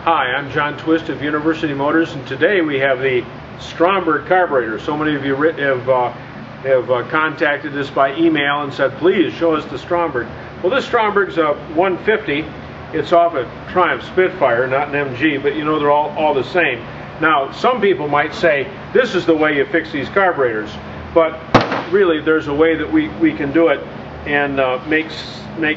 Hi, I'm John Twist of University Motors, and today we have the Stromberg Carburetor. So many of you have contacted us by email and said, please show us the Stromberg. Well, this Stromberg's a 150. It's off a Triumph Spitfire, not an MG, but you know they're all the same. Now, some people might say, this is the way you fix these carburetors, but really there's a way that we can do it and make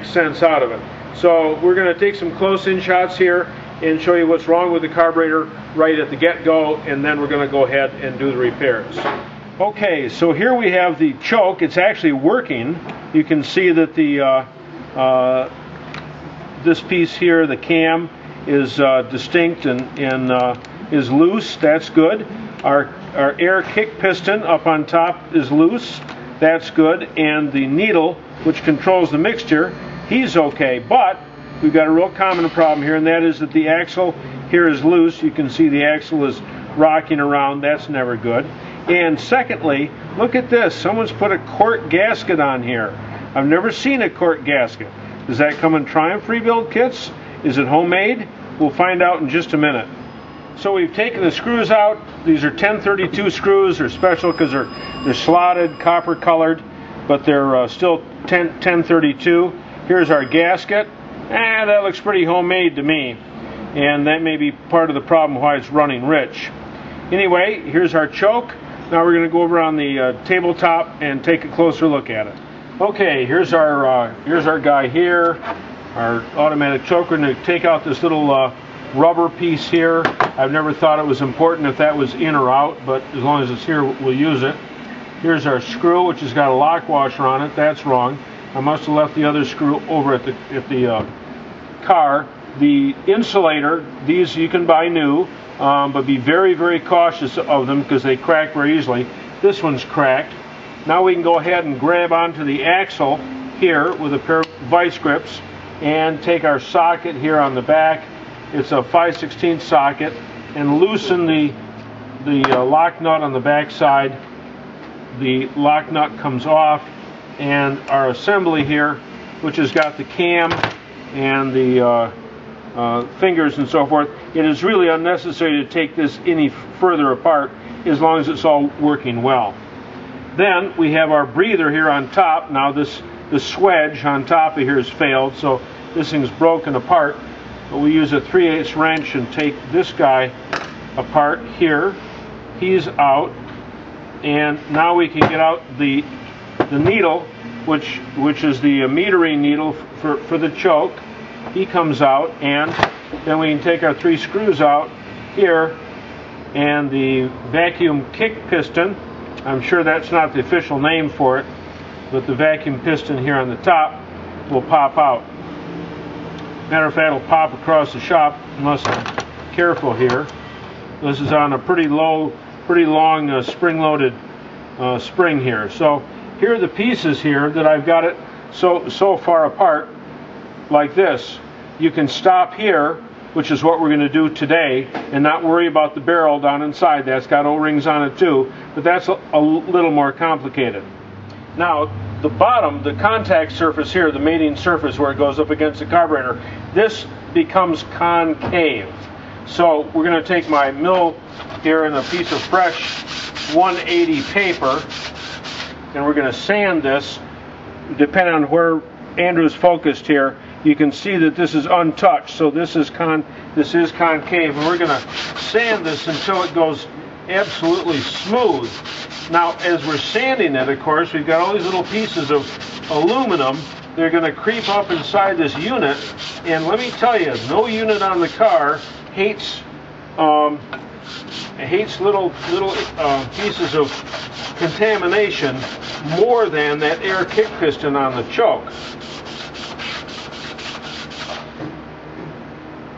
sense out of it. So we're going to take some close-in shots here and show you what's wrong with the carburetor right at the get-go, and then we're going to go ahead and do the repairs. Okay, so here we have the choke. It's actually working. You can see that the this piece here, the cam, is distinct and is loose. That's good. Our air kick piston up on top is loose. That's good. And the needle, which controls the mixture, he's okay. But we've got a real common problem here, and that is that the axle here is loose. You can see the axle is rocking around. That's never good. And secondly, look at this. Someone's put a cork gasket on here. I've never seen a cork gasket. Does that come in Triumph rebuild kits? Is it homemade? We'll find out in just a minute. So we've taken the screws out. These are 1032 screws. They're special because they're slotted, copper colored, but they're still 1032. Here's our gasket. That looks pretty homemade to me, and that may be part of the problem why it's running rich. Anyway, here's our choke. Now we're going to go over on the tabletop and take a closer look at it. Okay, here's our guy here, our automatic choke. We're going to take out this little rubber piece here. I've never thought it was important if that was in or out, but as long as it's here, we'll use it. Here's our screw, which has got a lock washer on it. That's wrong. I must have left the other screw over at the car. The insulator, these you can buy new, but be very, very cautious of them because they crack very easily. This one's cracked. Now we can go ahead and grab onto the axle here with a pair of vice grips and take our socket here on the back. It's a 5/16 socket, and loosen the lock nut on the back side. The lock nut comes off, and our assembly here, which has got the cam and the fingers and so forth, it is really unnecessary to take this any further apart as long as it's all working well. Then we have our breather here on top. Now the swedge on top of here has failed, so this thing's broken apart. But we use a 3/8 wrench and take this guy apart here. He's out, and now we can get out the needle, which is the metering needle for the choke. He comes out, and then we can take our 3 screws out here, and the vacuum kick piston. I'm sure that's not the official name for it, but the vacuum piston here on the top will pop out. Matter of fact, it'll pop across the shop unless I'm careful here. This is on a pretty long spring-loaded spring here. So here are the pieces here that I've got it so far apart like this. You can stop here, which is what we're going to do today, and not worry about the barrel down inside. That's got O-rings on it too, but that's a little more complicated. Now, the bottom, the contact surface here, the mating surface where it goes up against the carburetor, this becomes concave. So we're going to take my mill here and a piece of fresh 180 paper, and we're going to sand this. Depending on where Andrew's focused here, you can see that this is untouched, so this is concave, and we're going to sand this until it goes absolutely smooth. Now, as we're sanding it, of course, we've got all these little pieces of aluminum. They're going to creep up inside this unit, and let me tell you, no unit on the car hates little pieces of contamination more than that air kick piston on the choke.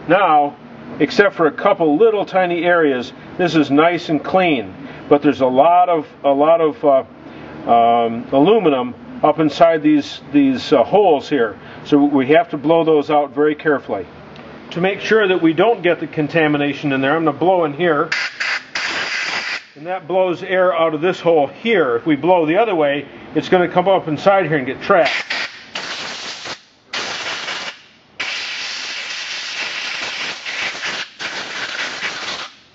Now, except for a couple little tiny areas, this is nice and clean. But there's a lot of aluminum up inside these holes here, so we have to blow those out very carefully. To make sure that we don't get the contamination in there, I'm going to blow in here, and that blows air out of this hole here. If we blow the other way, it's going to come up inside here and get trapped.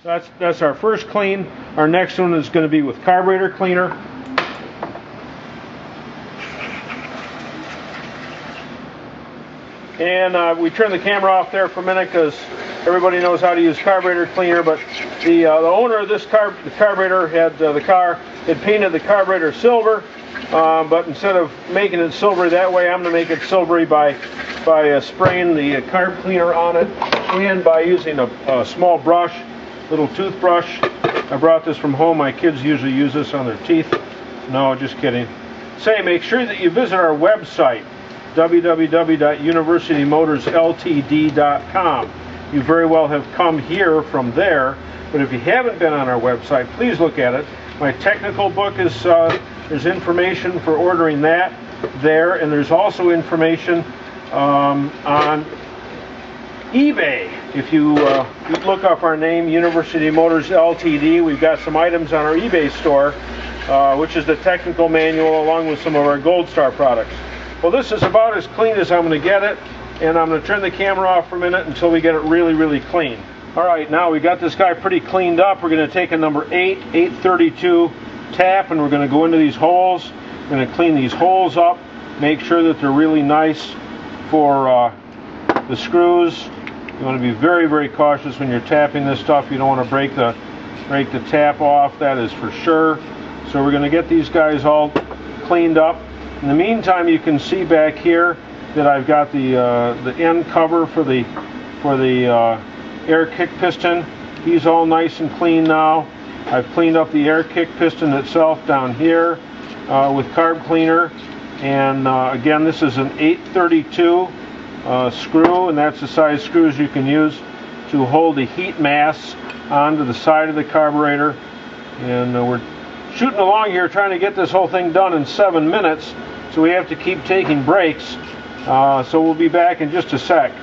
That's our first clean. Our next one is going to be with carburetor cleaner. And we turned the camera off there for a minute because everybody knows how to use carburetor cleaner, but the owner of this carburetor had the car had painted the carburetor silver, but instead of making it silvery that way, I'm going to make it silvery by spraying the carb cleaner on it and by using a small brush, little toothbrush. I brought this from home. My kids usually use this on their teeth. No, just kidding. Say, make sure that you visit our website, www.universitymotorsltd.com. You very well have come here from there, but if you haven't been on our website, please look at it. My technical book is there's information for ordering that there, and there's also information on eBay. If you look up our name, University Motors Ltd, we've got some items on our eBay store, which is the technical manual along with some of our Gold Star products. Well, this is about as clean as I'm going to get it, and I'm going to turn the camera off for a minute until we get it really, really clean. All right, now we got this guy pretty cleaned up. We're going to take a number 832 tap, and we're going to go into these holes. We're going to clean these holes up, make sure that they're really nice for the screws. You want to be very, very cautious when you're tapping this stuff. You don't want to break the tap off, that is for sure. So we're going to get these guys all cleaned up. In the meantime, you can see back here that I've got the end cover for the air kick piston. He's all nice and clean now. I've cleaned up the air kick piston itself down here with carb cleaner. And again, this is an 832 screw, and that's the size screws you can use to hold the heat mass onto the side of the carburetor. And we're shooting along here trying to get this whole thing done in 7 minutes, so we have to keep taking breaks. So we'll be back in just a sec.